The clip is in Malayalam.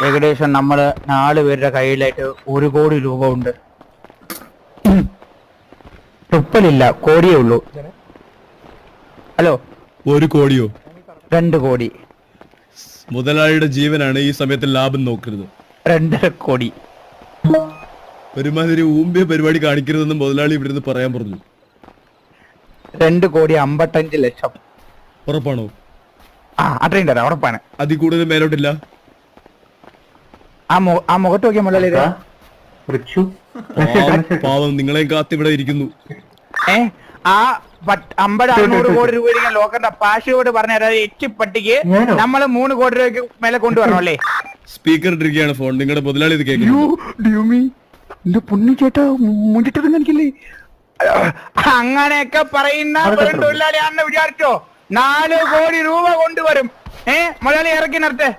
ഏകദേശം നമ്മള് 4 പേരുടെ കയ്യിലായിട്ട് 1 കോടി രൂപ ഉണ്ട്. തുപ്പലില്ല, കോടിയേ ഉള്ളൂ. ഹലോ, 1 കോടിയോ? 2 കോടി. മുതലാളിയുടെ ജീവനാണ്, ഈ സമയത്ത് ലാഭം നോക്കരുത്. 2.5 കോടി. ഒരുമാതിരി ഊമ്പിയ പരിപാടി കാണിക്കരുതെന്ന് മുതലാളി ഇവിടെ നിന്ന് പറയാൻ പറഞ്ഞു. 2 കോടി 55 ലക്ഷം. ഉറപ്പാണോ? അത്രയും തരാം, ഉറപ്പാണ്. അതിൽ കൂടുതൽ മേലോട്ടില്ല. ആ മുഖത്ത് നോക്കിയ മുതലാളി പാവം, നിങ്ങളെ കാത്ത് ഇവിടെ ഇരിക്കുന്നു. ആ 50-600 കോടി രൂപ ലോക്കറിന്റെ പാഷയോട് പറഞ്ഞ എച്ചിപ്പട്ടിക്ക് നമ്മള് 3 കോടി രൂപയ്ക്ക് മേലെ കൊണ്ടുവരണം അല്ലേ? സ്പീക്കർ ഇട്ടിരിക്കുകയാണ് ഫോൺ. നിങ്ങളുടെ മുതലാളി ഇത് കേൾക്കുന്നു. പുണ്യ ചേട്ടാ മുന്നിട്ടത് എനിക്കില്ലേ? അങ്ങനെയൊക്കെ പറയുന്ന തൊഴിലാളിയാണെന്ന് വിചാരിച്ചോ? 4 കോടി രൂപ കൊണ്ടുവരും. മുതലാളി ഇറക്കി നിർത്തേ.